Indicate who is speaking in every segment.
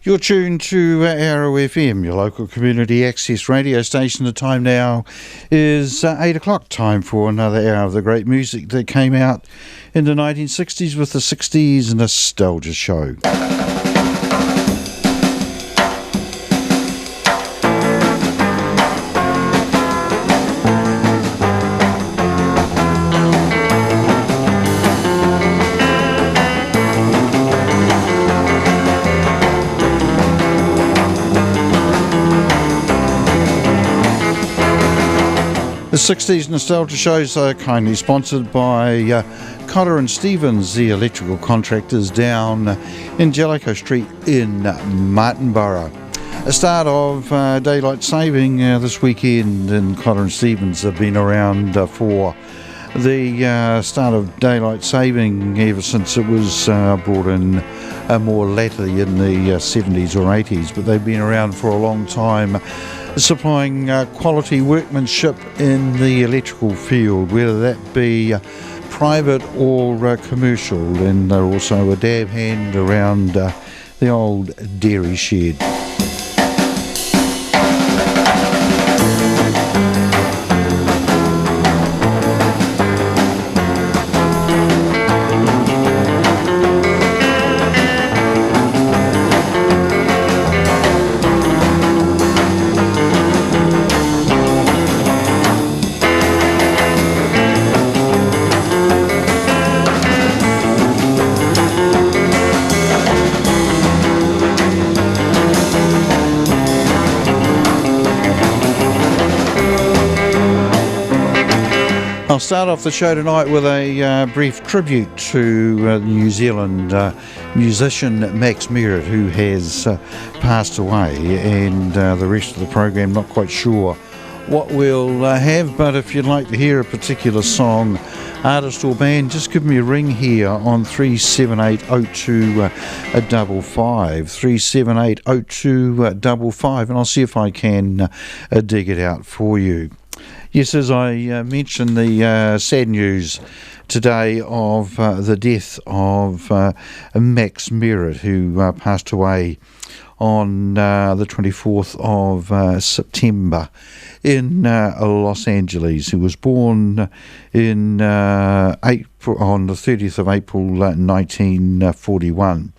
Speaker 1: You're tuned to Arrow FM, your local community access radio station. The time now is 8 o'clock, time for another hour of the great music that came out in the 1960s with the 60s Nostalgia Show. The 60s Nostalgia Shows are kindly sponsored by Cotter and Stevens, the electrical contractors down in Jellicoe Street in Martinborough. A start of daylight saving this weekend, and Cotter and Stevens have been around for the start of daylight saving ever since it was brought in more latterly in the 70s or 80s, but they've been around for a long time, supplying quality workmanship in the electrical field, whether that be private or commercial, and they're also a dab hand around the old dairy shed. I'll start off the show tonight with a brief tribute to New Zealand musician Max Merritt, who has passed away, and the rest of the program not quite sure what we'll have, but if you'd like to hear a particular song, artist or band, just give me a ring here on 3780255, 3780255, and I'll see if I can dig it out for you. Yes, as I mentioned, the sad news today of the death of Max Merritt, who passed away on the 24th of September in Los Angeles. He was born in April, on the 30th of April 1941.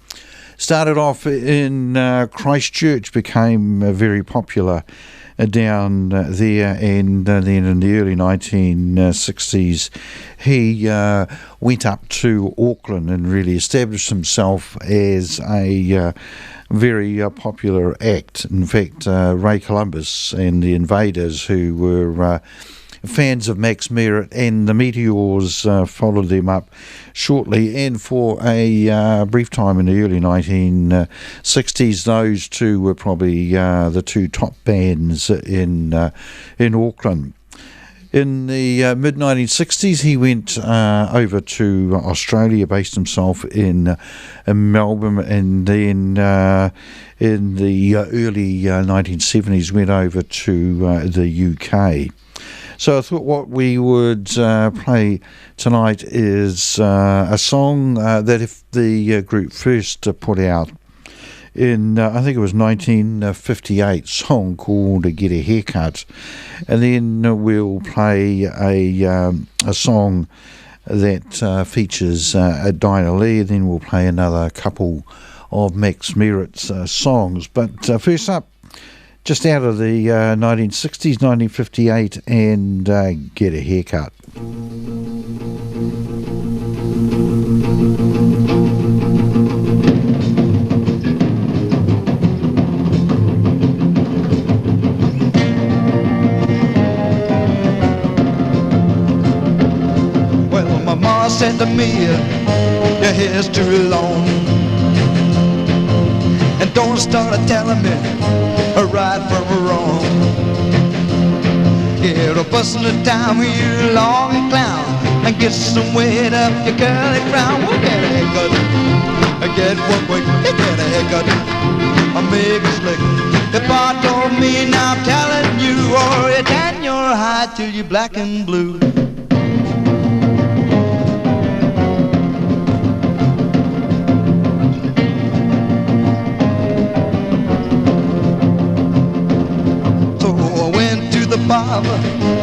Speaker 1: Started off in Christchurch, became very popular down there, and then in the early 1960s he went up to Auckland and really established himself as a very popular act. In fact, Ray Columbus and the Invaders, who were fans of Max Merritt, and the Meteors followed them up shortly, and for a brief time in the early 1960s, those two were probably the two top bands in Auckland. In the mid-1960s, he went over to Australia, based himself in Melbourne, and then in the early 1970s went over to the UK. So I thought what we would play tonight is a song that if the group first put out in, I think it was 1958, song called Get a Haircut. And then we'll play a song that features Dinah Lee, and then we'll play another couple of Max Merritt's songs. But first up, just out of the 1960s, 1958, and Get a Haircut.
Speaker 2: Well, my ma said to me, your hair's too long, and don't start telling me right from wrong. Get a bus in the town with your long clown, and get some weight up your curly crown. We'll get a haircut, get one quick, get a haircut, I make it slick. If I don't mean I'm telling you, or you tan your hide till you're black and blue.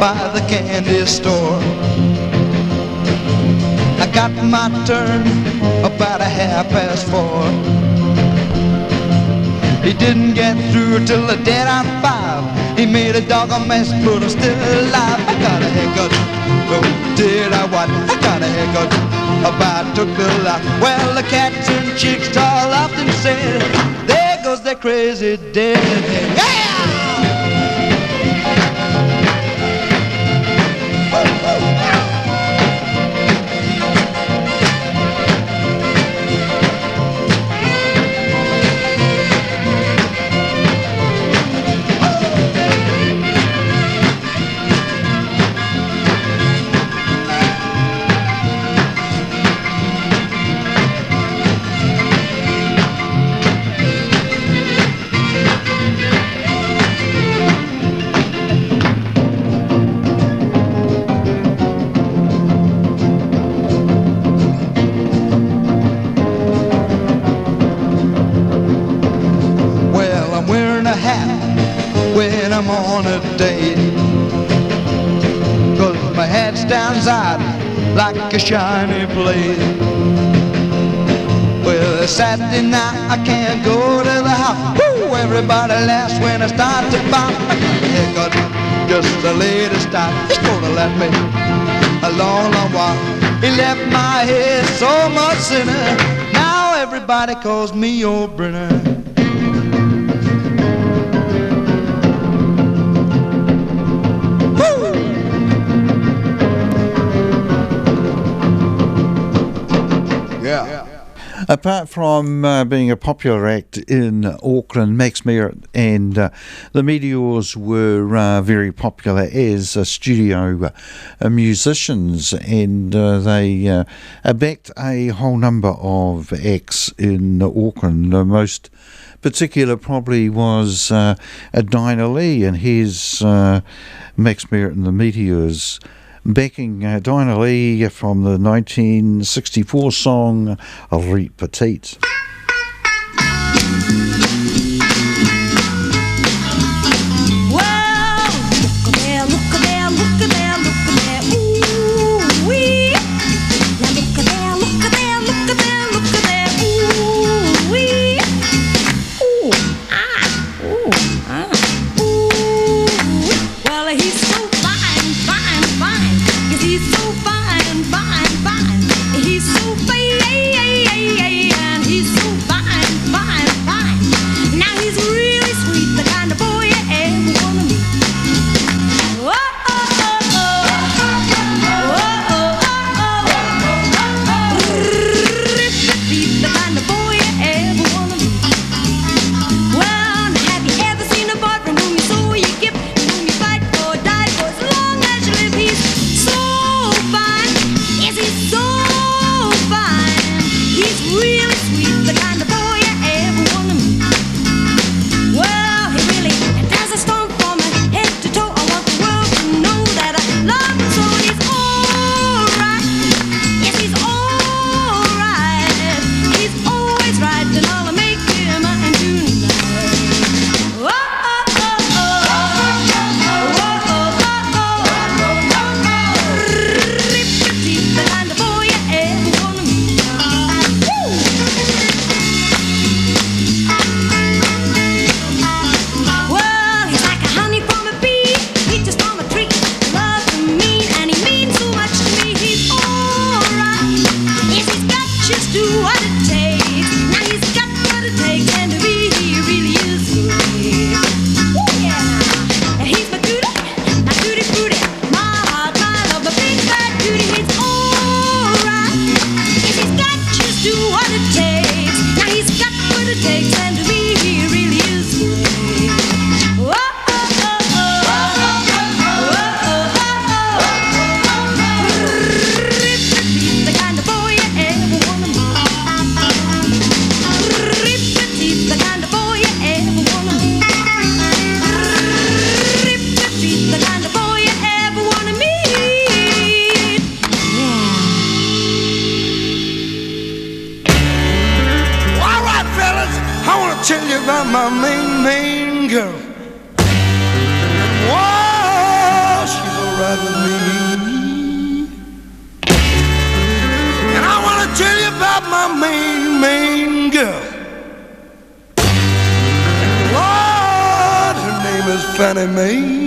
Speaker 2: by the candy store. I got my turn about 4:30. He didn't get through till the dead on 5. He made a doggone mess, but I'm still alive. I got a haircut, oh, did I what? I got a haircut, about took the lot. Well, the cats and chicks all often said, there goes that crazy dead. Yeah! When I'm on a date, 'cause my head stands out like a shiny plate. Well, it's Saturday night, I can't go to the house. Woo, everybody laughs when I start to pop. I got a haircut, just the latest style. He's gonna let me a long, long while. He left my hair so much thinner. Now everybody calls me old Brenner.
Speaker 1: Apart from being a popular act in Auckland, Max Merritt and the Meteors were very popular as studio musicians, and they backed a whole number of acts in Auckland. The most particular probably was Dinah Lee, and here's Max Merritt and the Meteors backing Dinah Lee from the 1964 song Rite Petite.
Speaker 2: tell you about my main girl. Whoa, she's a And I want to tell you about my main girl. Lord, her name is Fannie Mae.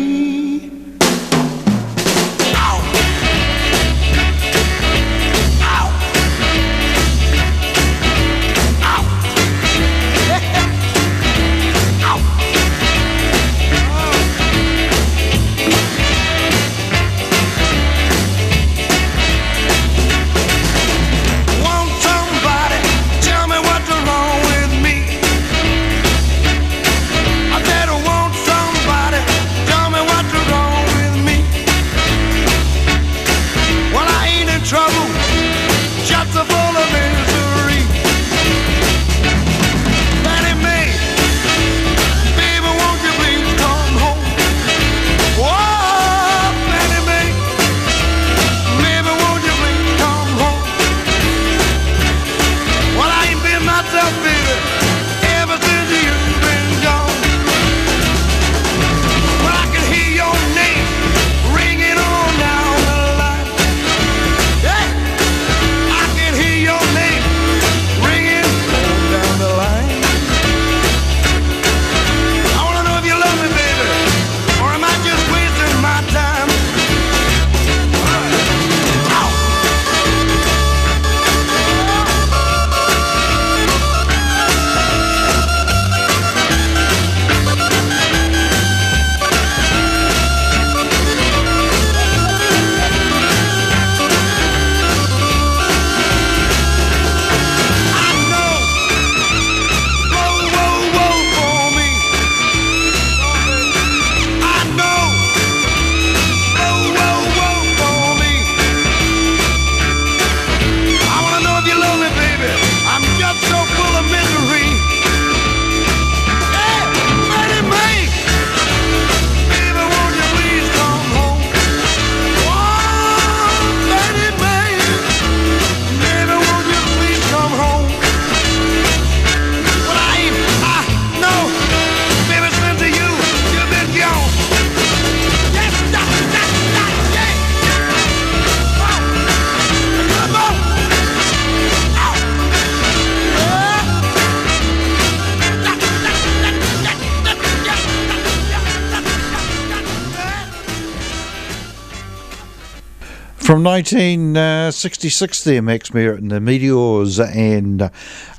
Speaker 1: From 1966 there, Max Merritt and the Meteors and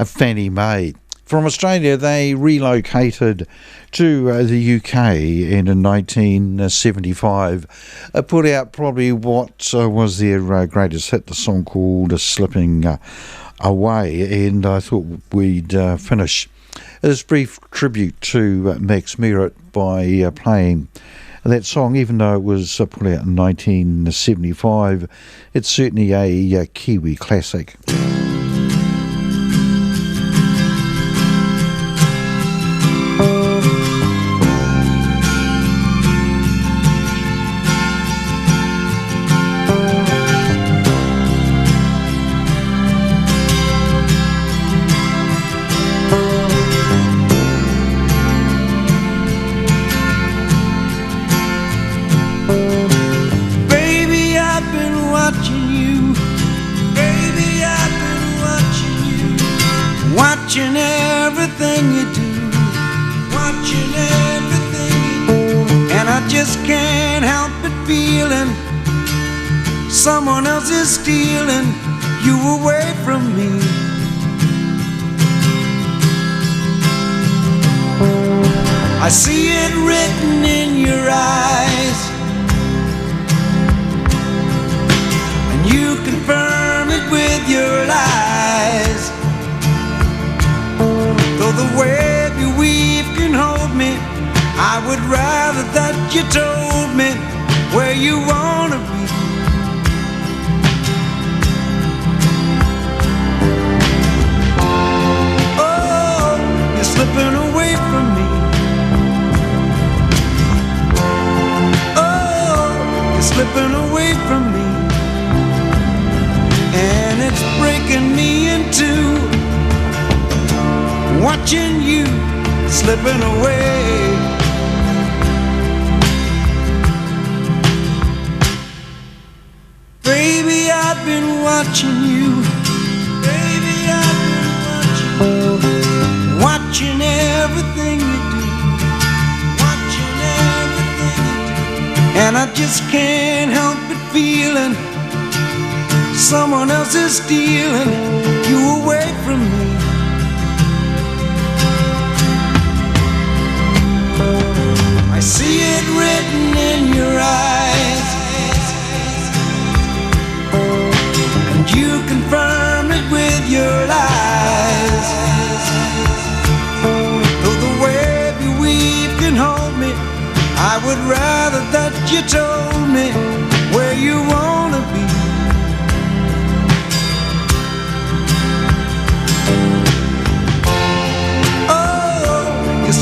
Speaker 1: Fannie Mae. From Australia, they relocated to the UK and in 1975 put out probably what was their greatest hit, the song called Slipping Away. And I thought we'd finish this brief tribute to Max Merritt by playing that song. Even though it was put out in 1975, it's certainly a Kiwi classic.
Speaker 2: Watching everything you do, watching everything you do, and I just can't help but feeling someone else is stealing you away from me. I see it written in your eyes, and you confirm it with your lies. Though the web you weave can hold me, I would rather that you told me where you wanna be. Oh, you're slipping away from me. Oh, you're slipping away from me, and it's breaking me in two, watching you slipping away. I've been watching you. Baby, I've been watching everything you do. Watching everything you do. And I just can't help but feeling someone else is stealing you away from me. I see it written in your eyes, and you confirm it with your lies. Though the web you weave can hold me, I would rather that you told me where you wanna be.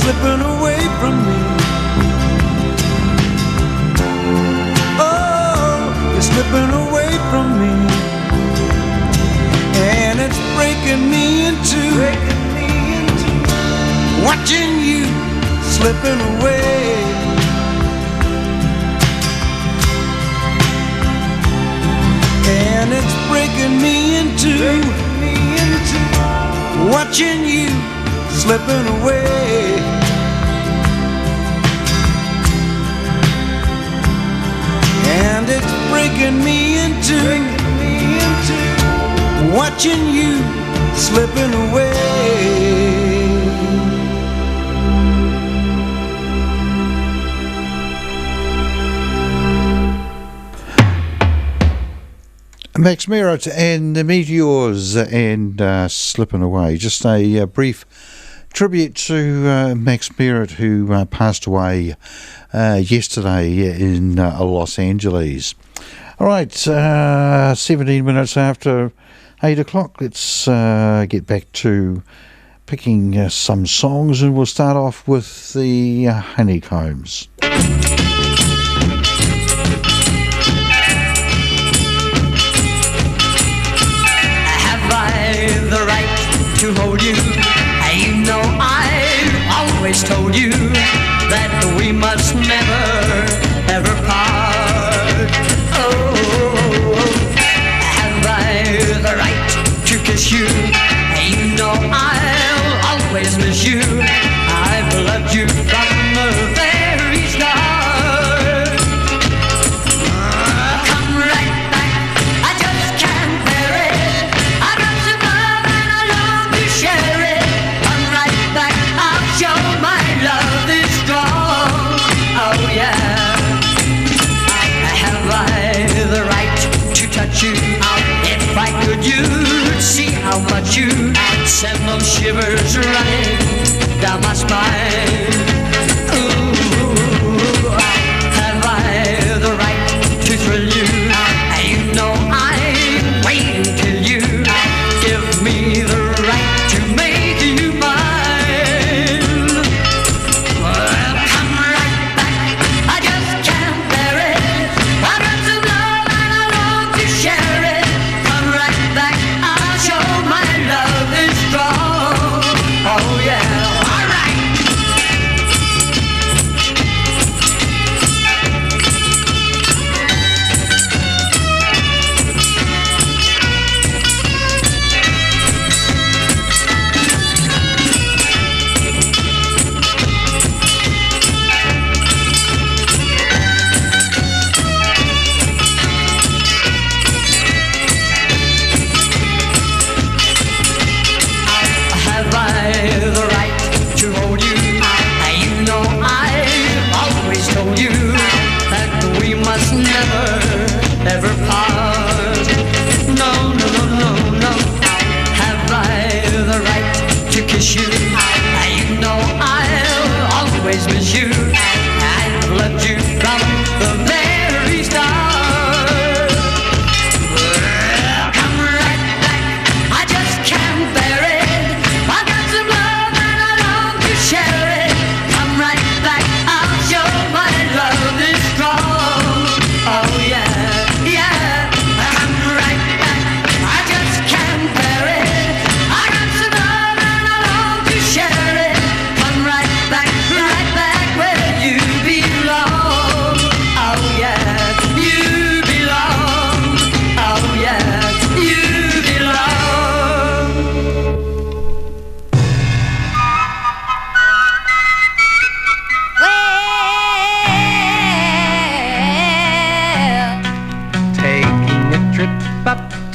Speaker 2: Slipping away from me. Oh, you're slipping away from me. And it's breaking me into watching you slipping away. And it's breaking me into watching you slipping away. And it's breaking me into watching you slipping away.
Speaker 1: Max Merritt and the Meteors and Slipping Away. Just a brief tribute to Max Merritt, who passed away yesterday in Los Angeles. All right, 17 minutes after 8 o'clock. Let's get back to picking some songs, and we'll start off with the Honeycombs.
Speaker 3: Have I the right to hold you? You know I've always told you that we must never, ever part. Oh, have I the right to kiss you? You know I'll always miss you. I've loved you from the very start.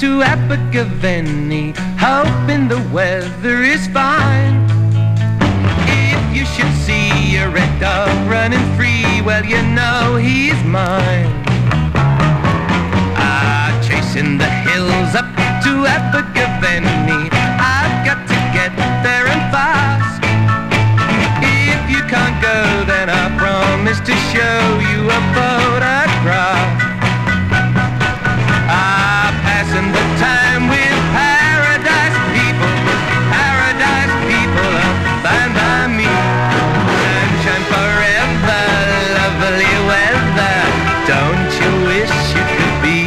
Speaker 4: to Abergavenny, hoping the weather is fine. If you should see a red dog running free, well, you know he's mine. Chasing the hills up to Abergavenny, I've got to get there and fast. If you can't go, then I promise to show you a photograph. Passing the time with paradise people up by me. Sunshine forever, lovely weather, don't you wish you could be?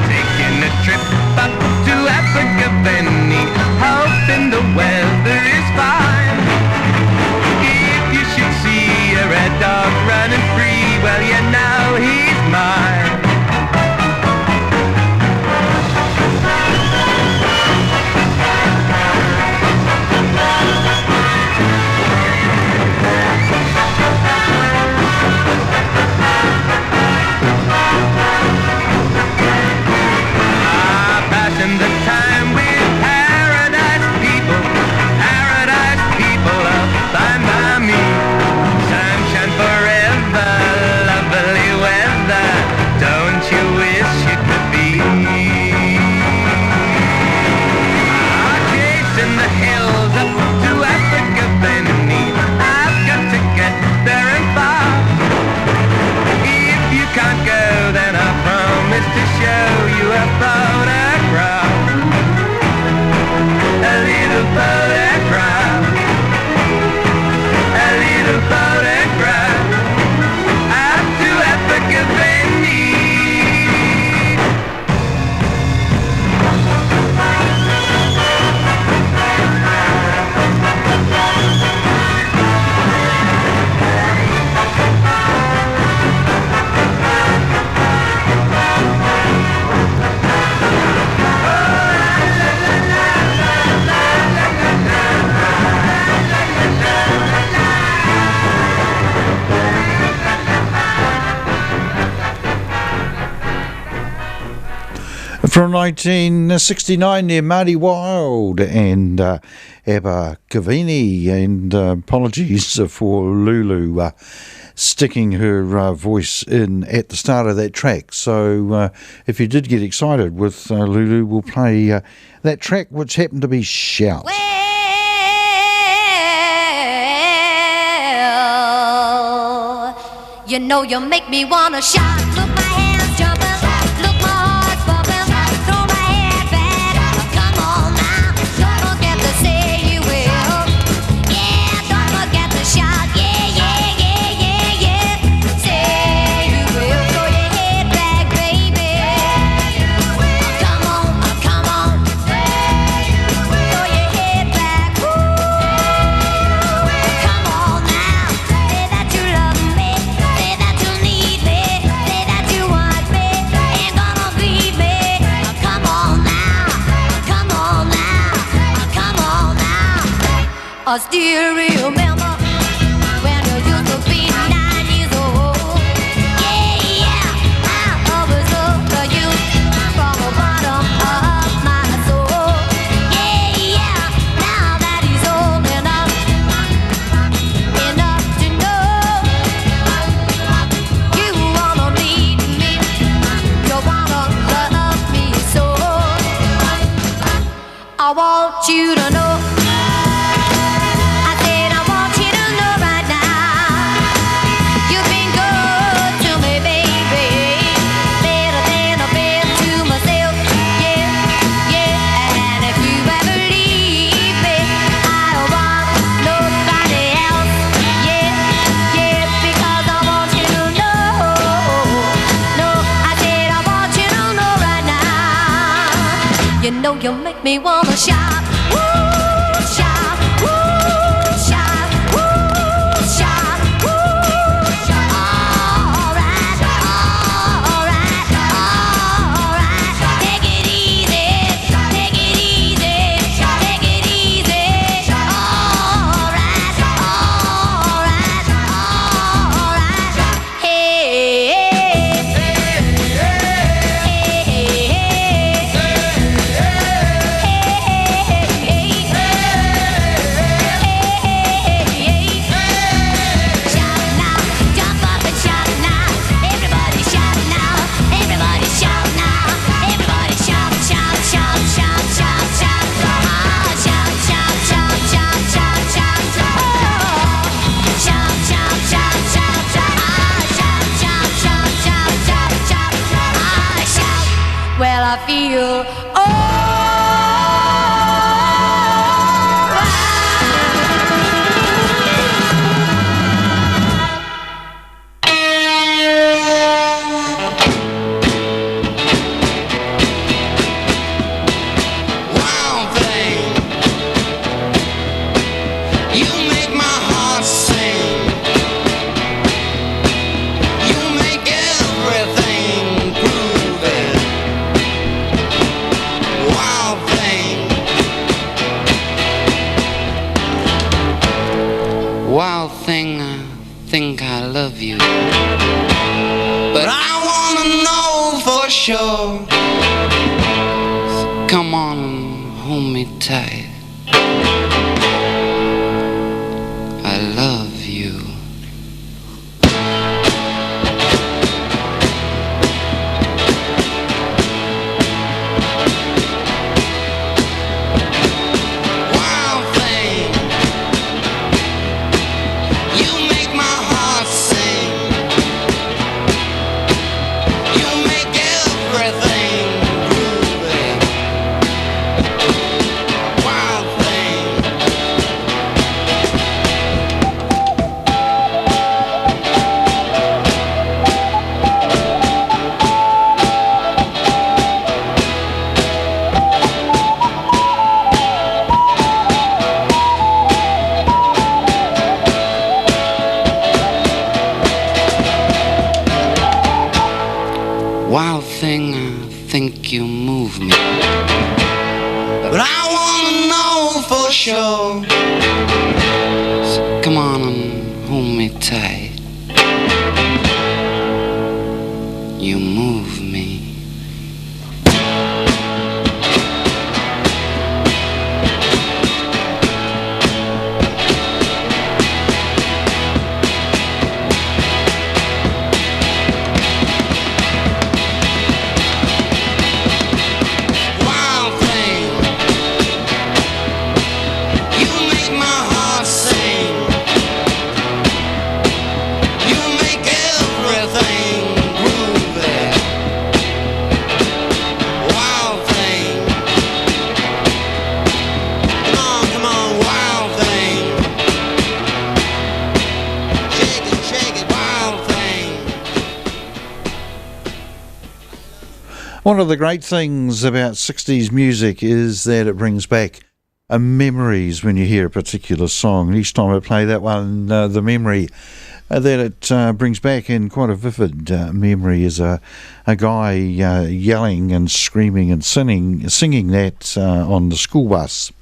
Speaker 4: Taking a trip up to Abergavenny, hoping the weather is fine. If you should see a red dog running free, well, you know he's mine. Passing the time with paradise people up by me. Sunshine forever, lovely weather, don't you wish you could be? Chasing the hills up to Abergavenny, I've got to get there and fast. If you can't go, then I promise to show you a photograph. A little photograph. A little photograph. Up to Abergavenny.
Speaker 1: From 1969 there, Marty Wilde and Abergavenny, and apologies for Lulu sticking her voice in at the start of that track. So if you did get excited with Lulu, we'll play that track, which happened to be Shout.
Speaker 5: Well, you know you make me wanna shout. Look, my hands jumping. Look, my heart's bumping. Throw my head back. Come on now. Don't forget to say you will. Yeah, don't forget to shout. Yeah, yeah, yeah, yeah, yeah. Say you will. Throw your head back, baby. Come on, come on. Throw your head back. Woo. Come on now. Say that you love me. Say that you need me. Say that you want me. Ain't gonna leave me. Come on now. Come on now. Come on now. I still remember when you used to be 9 years old. Yeah, yeah. I always loved you from the bottom of my soul. Yeah, yeah. Now that he's old enough to know you wanna need me, you wanna love me so. I want you to know. I said I want you to know right now. You've been good to me, baby. Better than I've been to myself. Yeah, yeah. And if you ever leave me, I don't want nobody else. Yeah, yeah. Because I want you to know. No, I said I want you to know right now. You know you make me wanna shout. Woo, shout. Woo, shout. Woo, shout. Woo, shout. All right, all right, all right. Take it easy, take it easy, take it easy. All right, all right, all right. Hey, hey, hey. I feel
Speaker 6: Wild thing, I think I love you, but I wanna know for sure. So come on and hold me tight. I love you. Wild thing, I think you move me, but I wanna know for sure. So come on and hold me tight. You move me.
Speaker 1: One of the great things about 60s music is that it brings back memories when you hear a particular song. Each time I play that one, the memory that it brings back in quite a vivid memory is a guy yelling and screaming and singing that on the school bus.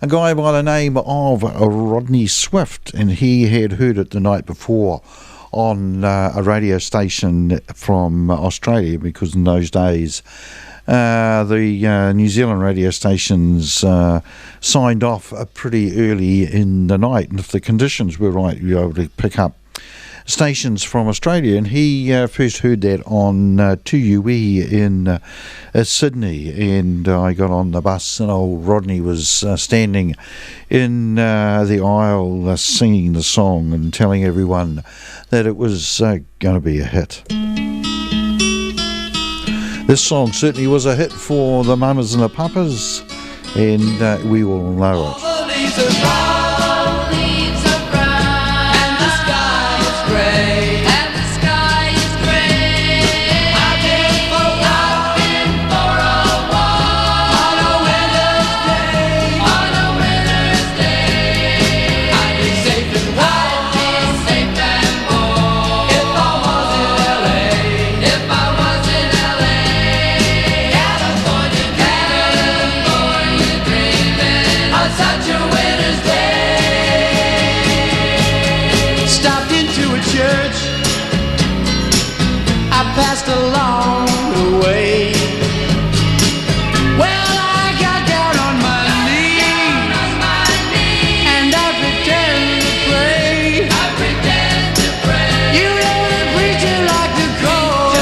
Speaker 1: A guy by the name of Rodney Swift, and he had heard it the night before on a radio station from Australia, because in those days the New Zealand radio stations signed off pretty early in the night, and if the conditions were right you were able to pick up stations from Australia. And he first heard that on 2UE in Sydney, and I got on the bus and old Rodney was standing in the aisle singing the song and telling everyone that it was going to be a hit. This song certainly was a hit for the mamas and the papas, and we all know it.
Speaker 2: Passed along the way. Well, I got down on my knees, and I pretend to pray. You know the preacher like the cold.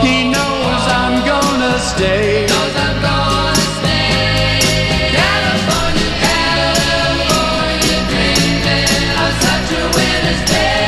Speaker 2: He knows I'm gonna stay. California dreaming of such a winter's day.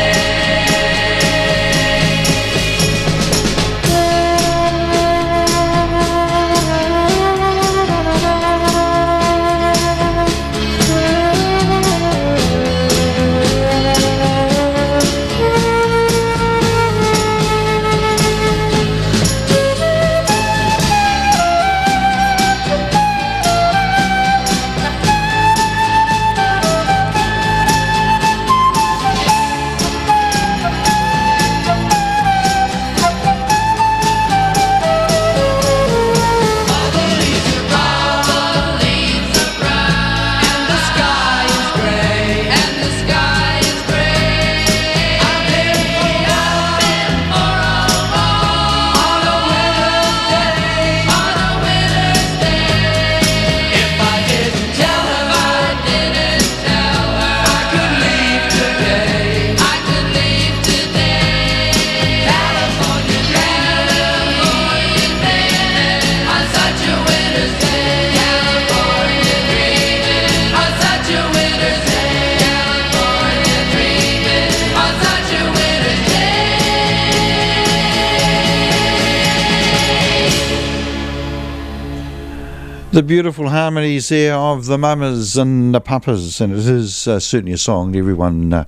Speaker 1: The beautiful harmonies there of the mamas and the papas, and it is certainly a song everyone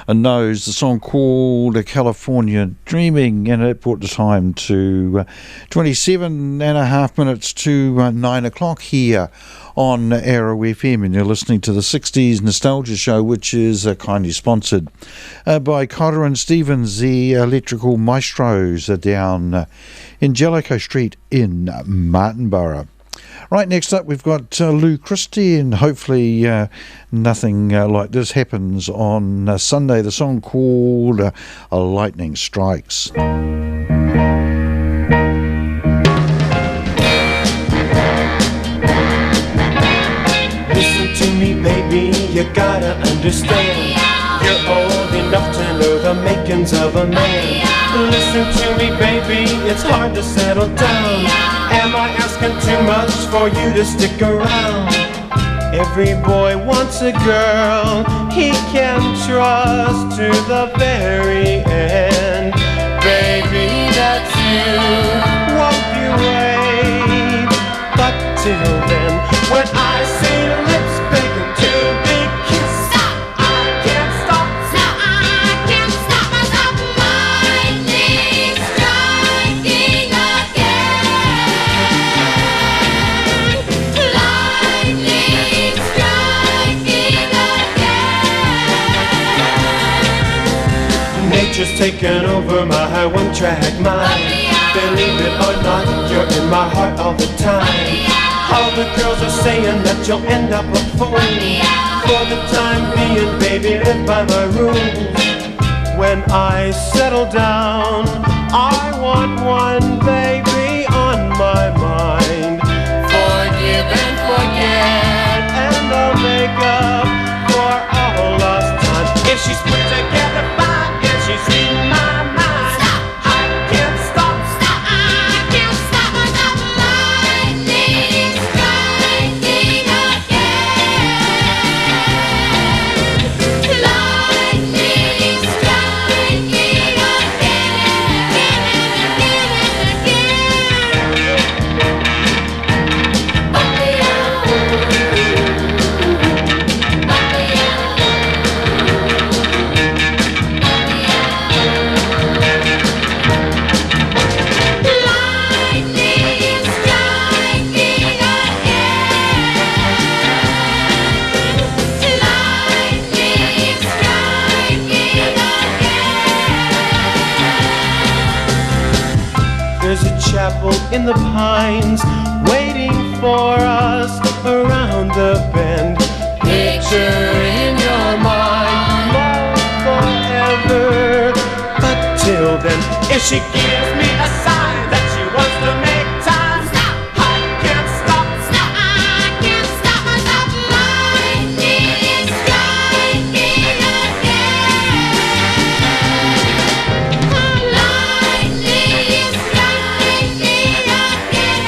Speaker 1: knows. The song called California Dreaming, and it brought the time to 27 and a half minutes to 9 o'clock here on Arrow FM, and you're listening to the 60s Nostalgia Show, which is kindly sponsored by Cotter and Stevens, the electrical maestros, down in Jellicoe Street in Martinborough. Right, next up we've got Lou Christie, and hopefully nothing like this happens on Sunday. The song called Lightning Strikes.
Speaker 7: Listen to me, baby, you gotta understand. You're old enough to know the makings of a man. Listen to me, baby, it's hard to settle down. Am I asking too much for you to stick around? Every boy wants a girl he can trust to the very end. Baby, that's you, won't you wait? But till then, when I see lips begging to be kissed, stop, I can't stop.
Speaker 5: No, I can't stop myself. Lightning striking again. Lightning striking again.
Speaker 7: Nature's taken over my one-track mind. Believe it or not, you're in my heart all the time. All the girls are saying that you'll end up a fool. For the time being, baby, live by my rules. When I settle down, I want one baby on my mind. Forgive and forget, and I'll make up for all lost time. If she's put together fine, if she's reading my mind, I can't stop.
Speaker 5: I can't stop myself. Lightning striking again. Lightning striking
Speaker 7: There's a chapel in the pines waiting for us around the bend. Picture in your mind, love forever. But till then, if she gives me a sign that she wants to make time, I can't stop.
Speaker 5: I can't stop myself. Lightning striking again. Lightning striking again.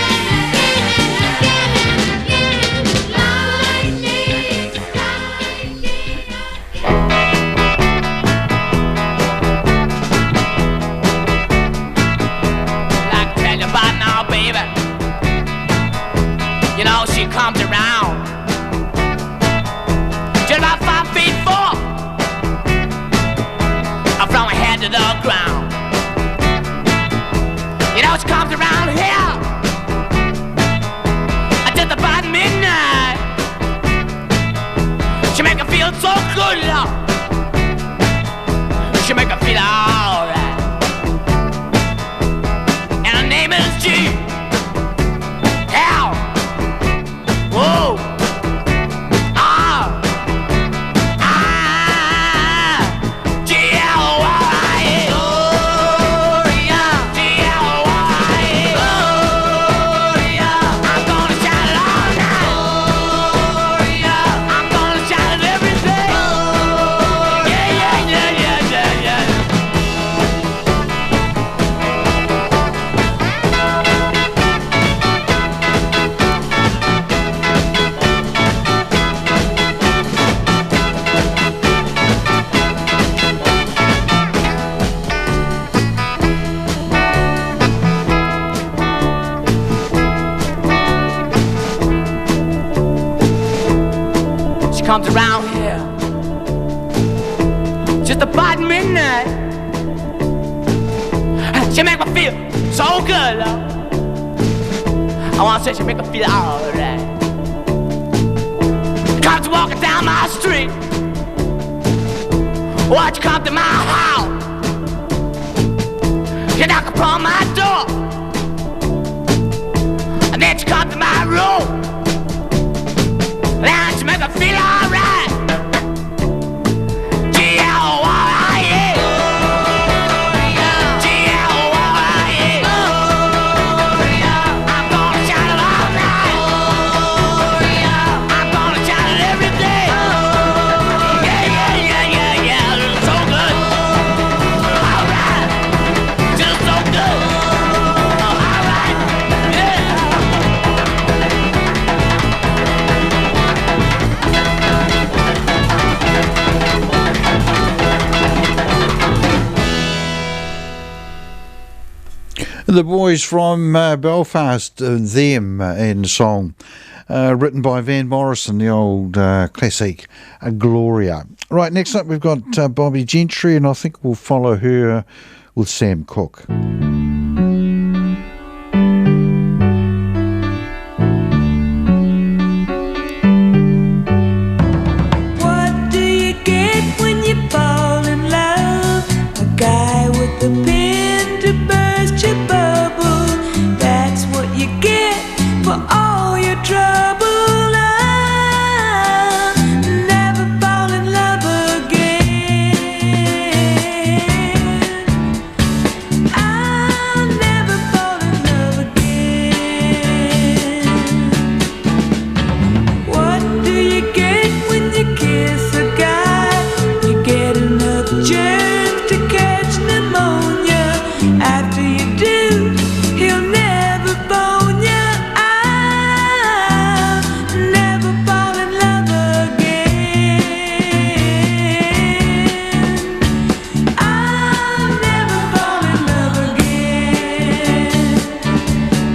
Speaker 4: she comes around here just about midnight. She make me feel so good, love. I wanna say she make me feel alright. Comes walking down my street. Watch you come to my house. You knock upon my door, and then you come to my room. Then you make me feel alright. G-L-Y-A. G-L-Y-A. I'm gonna shout it all night. I'm gonna shout it every day. Yeah, yeah, yeah, yeah, yeah. It's so good. Alright. Just so good. Alright. Yeah.
Speaker 1: The boys from Belfast, them in song, written by Van Morrison, the old classic Gloria. Right, next up we've got Bobby Gentry, and I think we'll follow her with Sam Cooke.
Speaker 8: What do you get when you fall in love? A guy with a pen to burst your bubble. That's what you get for all your trouble. I'll never fall in love again. I'll never fall in love again. What do you get when you kiss a guy? You get enough germs to catch pneumonia. After you do, he'll never bone you. I'll never fall in love again. I'll never fall in love again.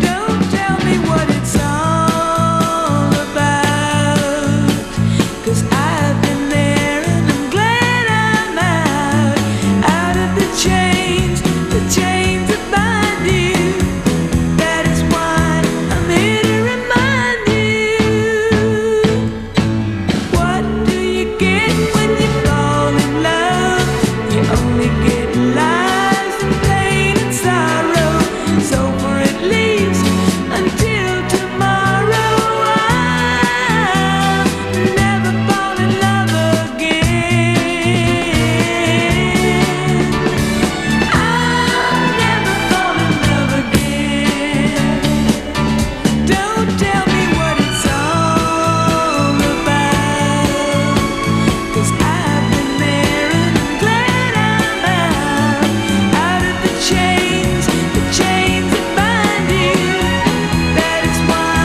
Speaker 8: Don't tell me what it's all about, 'cause I've been there and I'm glad I'm out of the chains that bind you. That is why I'm here to remind you. What do you get when you fall in love? You only get lies and pain and sorrow. So for at least until tomorrow, I'll never fall in love again. I'll never fall in love again. Don't tell me what it's all about, 'cause I've been there and I'm glad I'm out of the chains that bind you. That is why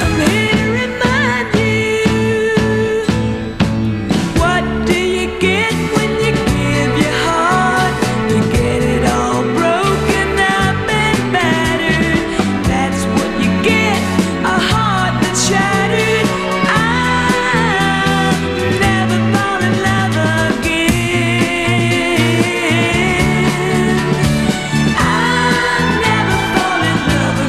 Speaker 8: I'm here to remind you. What do you get when you give your heart? You get it all broken up and battered. That's what you get, a heart that's shattered. I'll never fall in love again. I'll never fall in love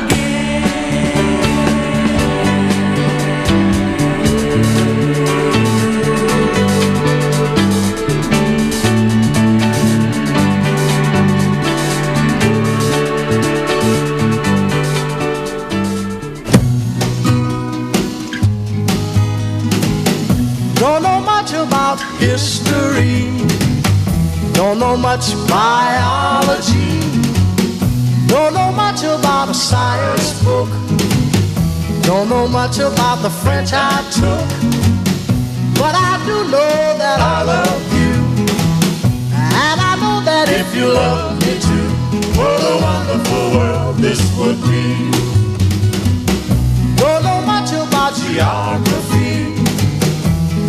Speaker 2: Don't know much about history, don't know much biology, don't know much about a science book, don't know much about the French I took, but I do know that I love you, and I know that if you love me too, what a wonderful world this would be. Don't know much about geography,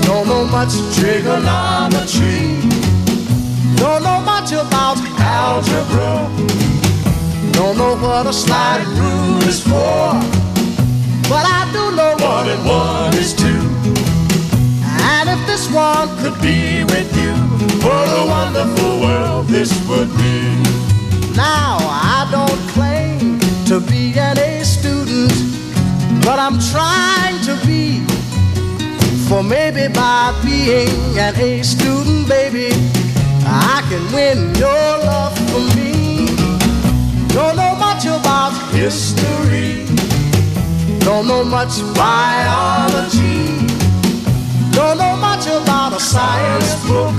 Speaker 2: don't know much trigonometry, don't know much about algebra, don't know what a sliding rule is for, but I do know 1 and 1 is 2. And if
Speaker 7: could be with you. What a wonderful world this would be.
Speaker 2: Now I don't claim to be an A student, but I'm trying to be. For maybe by being an A student, baby, I can win your love for me. Don't know much about history, don't know much biology, don't know much about a science book,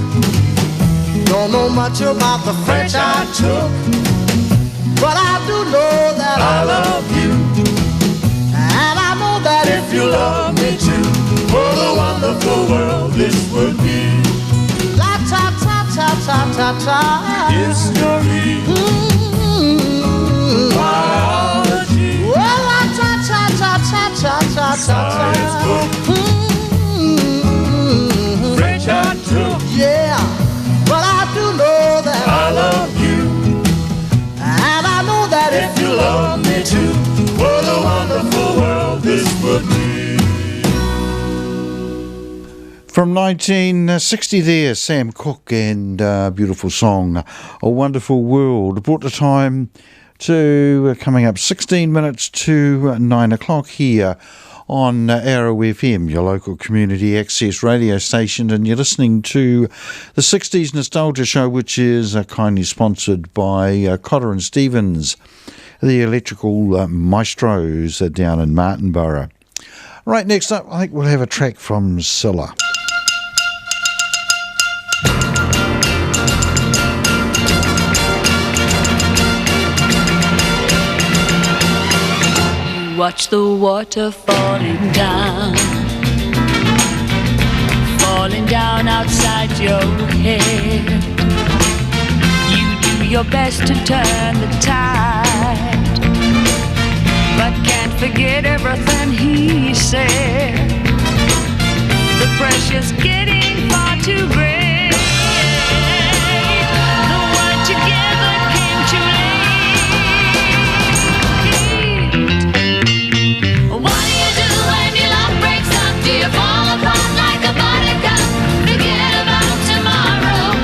Speaker 2: don't know much about the French I took, but I do know that I love you, and I know that if you love me too, what a wonderful world this would be. La ta ta ta ta ta ta.
Speaker 7: History, biology,
Speaker 2: Well, la ta ta ta ta ta ta ta
Speaker 7: science book, French I took.
Speaker 2: Yeah, but I do know that
Speaker 7: I love you,
Speaker 2: and I know that
Speaker 7: if you love me too, what a wonderful world this would be.
Speaker 1: From 1960 there, Sam Cooke and a beautiful song, A Wonderful World. Brought the time to coming up 16 minutes to 9 o'clock here on Arrow FM, your local community access radio station, and you're listening to the 60s Nostalgia Show, which is kindly sponsored by Cotter and Stevens, the electrical maestros down in Martinborough. Right, next up, I think we'll have a track from Scylla.
Speaker 8: Watch the water falling down outside your head. You do your best to turn the tide, but can't forget everything he said. The pressure's getting far too great. The one together came too late. What do you do when your love breaks up? Do you fall apart like a buttercup? Forget about tomorrow.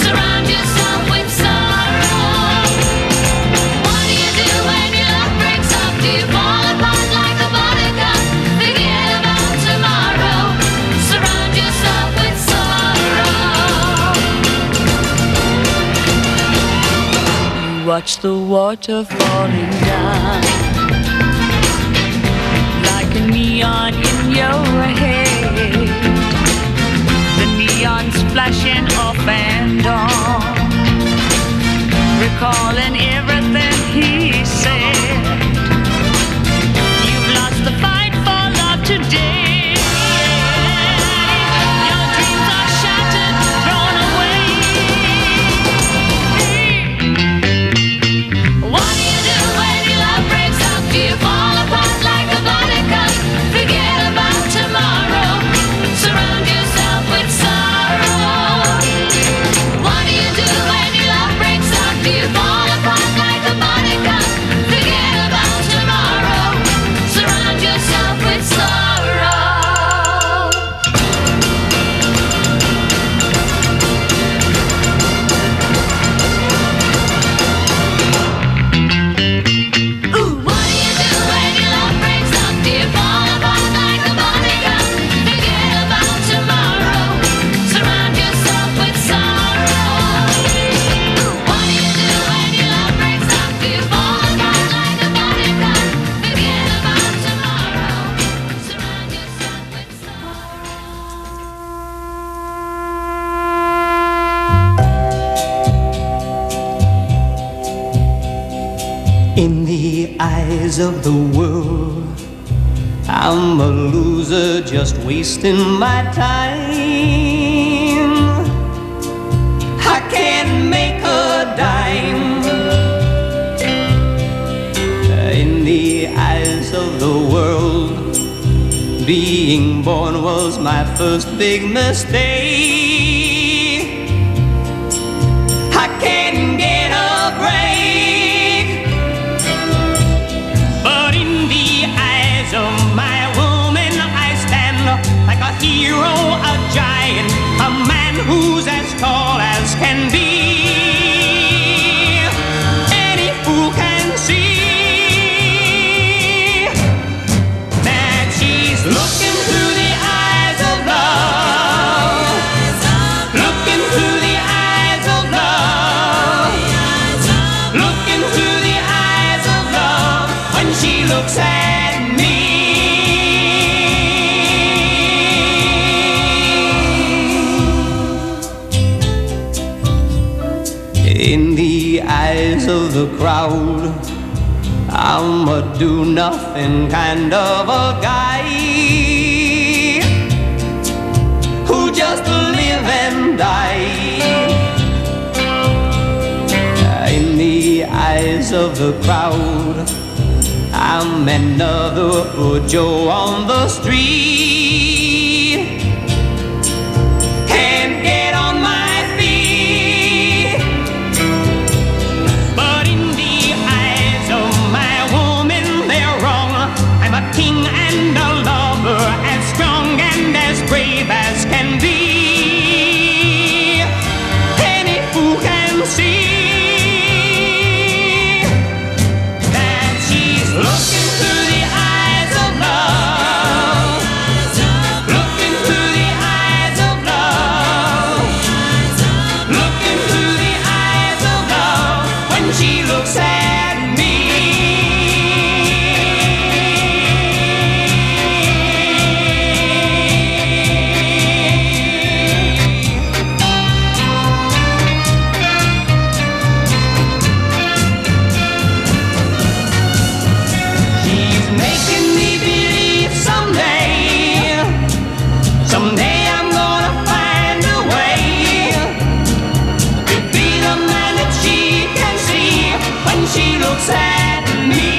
Speaker 8: Surround yourself with sorrow. What do you do when your love breaks up? Do you fall apart like a buttercup? Forget about tomorrow. Surround yourself with sorrow. You watch the water falling down like a neon in your head. The neon's flashing off and on, recalling everything he said. You've lost the fight for love today. Your dreams are shattered, thrown away. What do you do when your love breaks up? Do you fall apart like a buttercup? Forget about tomorrow. Surround yourself with sorrow. What do you do when your love breaks up? Do you fall apart like a buttercup? Forget about tomorrow. Surround yourself with sorrow. Ooh, what do you do when your love breaks up? Do you fall apart like a buttercup? Forget about tomorrow. Surround yourself with sorrow. What do you do when your love breaks up? Do you fall apart like a buttercup? Forget about tomorrow. Surround yourself with
Speaker 9: In the eyes of the world, I'm a loser just wasting my time. I can't make a dime. In the eyes of the world, being born was my first big mistake. I can't get a break. But in the eyes of my woman, I stand like a hero, a giant, a man. the crowd. I'm a do-nothing kind of a guy who just live and die. In the eyes of the crowd, I'm another poor Joe on the street. Can't get on my feet, but in the eyes of my woman, they're wrong. I'm a king and a lover, as strong and as brave as can be. Any fool can see looking through the eyes of love, looking through the eyes of love, looking through the eyes of love when she looks at me. Making me believe someday I'm gonna find a way to be the man that she can see when she looks at me.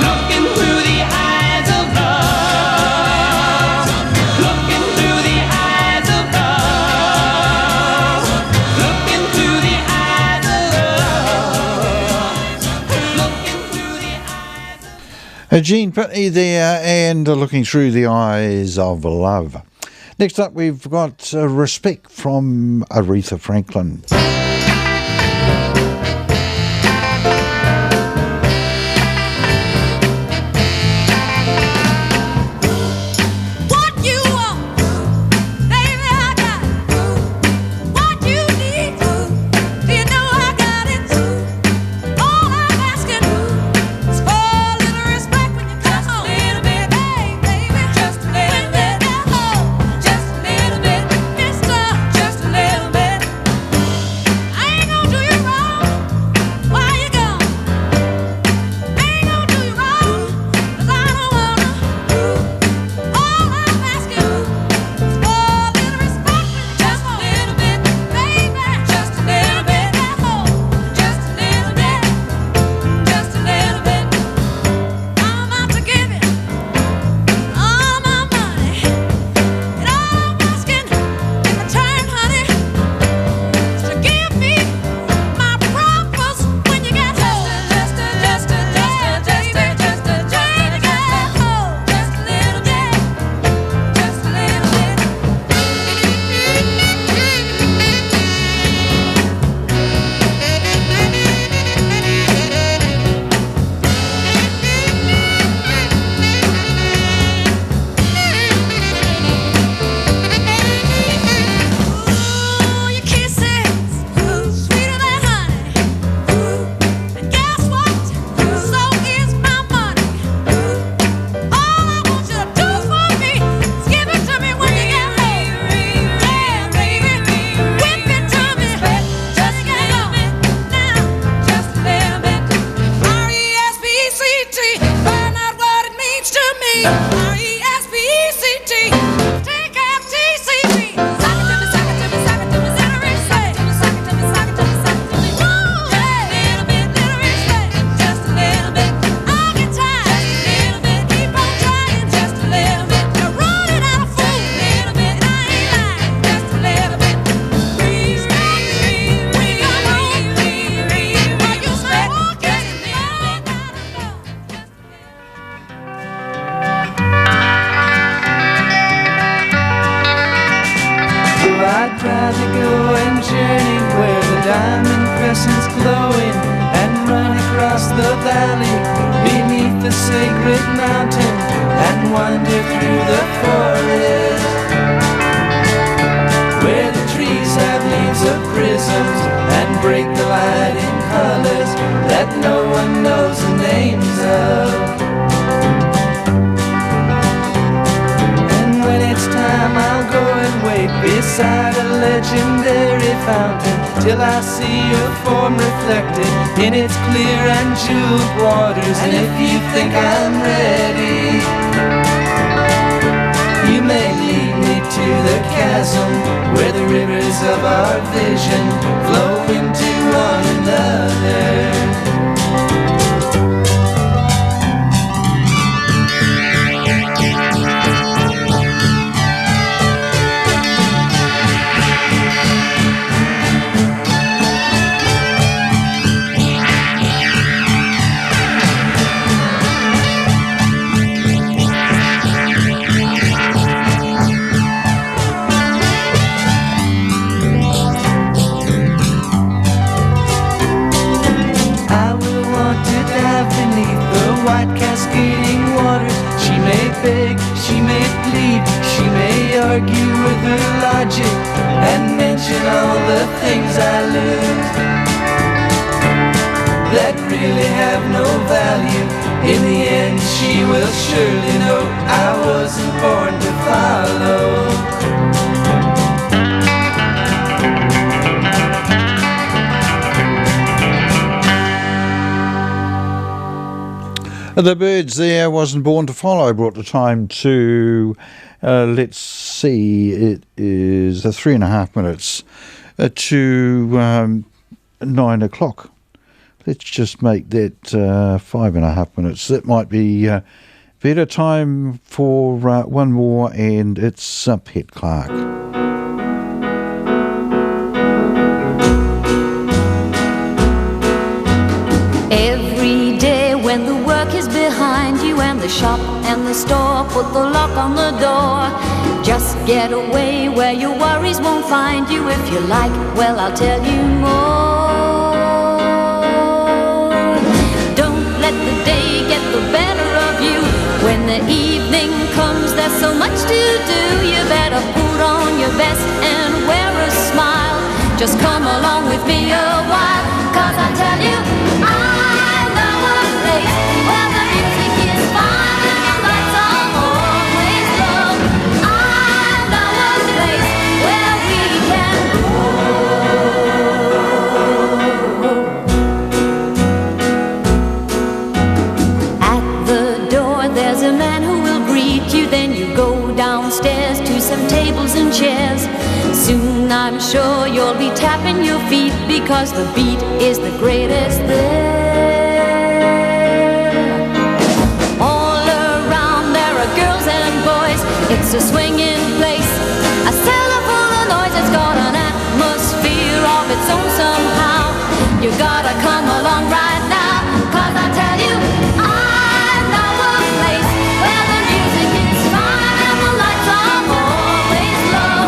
Speaker 9: Looking through the eyes of love, looking through the eyes of love, looking through the eyes of love, looking through the eyes of
Speaker 1: Gene Pitney there, and looking through the eyes of love. Next up, we've got Respect from Aretha Franklin.
Speaker 8: What you want, baby, I got it. What you need, do you know I got it? All I'm asking is for a little respect when you come home. Just a little bit, baby, just a little bit. Just a little bit, mister, just a little bit. I ain't gonna do you wrong while you're gone. I ain't gonna do you wrong, 'cause I don't wanna. All I'm asking is for a little respect, just a little bit, baby, just a little bit, just a little bit, just a little bit. I'm out to give you all my money, and all I'm asking in return, honey, is to give me my promise when you get home. Just a little bit, just a little bit, just a little bit. Ooh, your kisses, sweeter than honey. And guess what? So is my money. All I want you to do for me is give it to me when you get home. Yeah, baby, whip it to me. Just a little bit now, just a little bit. R-E-S-P-E-C-T, find out what it means to me. R-E-S-P-E-C-T, T-F-T-C-T. Sock it to me, sock it to me, sock it to me, little respect. Sock it to me, sock it to me, sock it to me. Woo, just a little bit, little respect. Just a little bit. I'll get tired. Just a little bit. Keep on trying. Just a little bit. You're running out of food. A little bit. I ain't lying. Just a little bit. Respect. When you come home, what you say? Just a little bit.
Speaker 10: I'd rather go and journey where the diamond crescent's glowing and run across the valley beneath the sacred mountain and wander through the forest where the trees have leaves of prisms and break the light in colors that no one knows the names of. And when it's time, I'll go and wait beside beside a legendary fountain, till I see your form reflected in its clear and jeweled waters. And if you think I'm ready, you may lead me to the chasm where the rivers of our vision flow into one another. White cascading waters. She may beg, she may plead, she may argue with her logic and mention all the things I lose that really have no value. In the end she will surely know I wasn't born to follow.
Speaker 1: The Birds there, Wasn't Born to Follow, brought the time to, let's see, it is 3.5 minutes to 9 o'clock. Let's just make that 5.5 minutes. That might be better time for one more, and it's Pet Clark.
Speaker 5: Every day when the work is behind you and the shop and the store put the lock on the door, just get away where your worries won't find you. If you like, well, I'll tell you more. Don't let the day get the better of you. When the evening comes, there's so much to do. You better put on your best and wear a smile. Just come along with me a while, 'cause I tell you, I know a place where the music is fine and the lights are always low. I know a place where we can go. At the door there's a man who will greet you. Then you go downstairs to some tables and chairs. Soon I'm sure you'll be tapping your feet, because the beat is the greatest there. All around there are girls and boys. It's a swinging place, a cellar full of noise. It's got an atmosphere of its own somehow. You gotta come along right now, 'cause I tell you, I know a place where the music is fine and the lights are always low.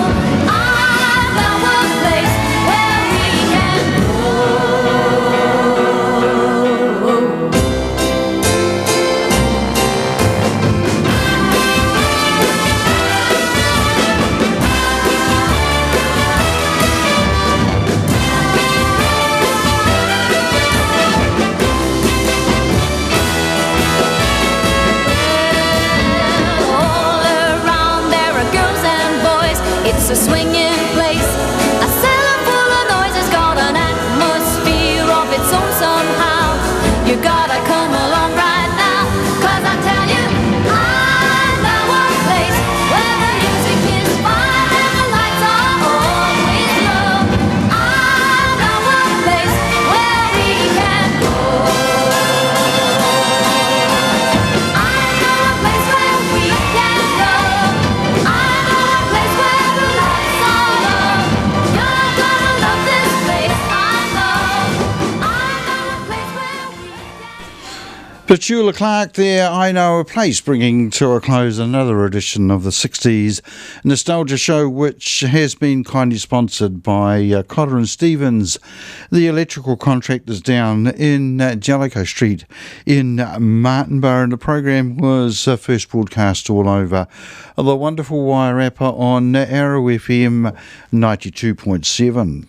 Speaker 5: I know a place where we can go. All around there are girls and boys. It's a swinging place, a cellar full of noise. It's got an atmosphere of its own somehow. You gotta come along right now, 'cause I tell you, I know a place where the music is fine and the lights are always low. I know a place where we can go. I know a place where we can go. I know a place where the lights are low. You're gonna love this place, I know. I know a place where we can go.
Speaker 1: Petula Clark there, I Know a Place, bringing to a close another edition of the 60s Nostalgia Show, which has been kindly sponsored by Cotter and Stevens, the electrical contractors down in Jellicoe Street in Martinborough. And the program was first broadcast all over the wonderful Wairarapa on Arrow FM 92.7.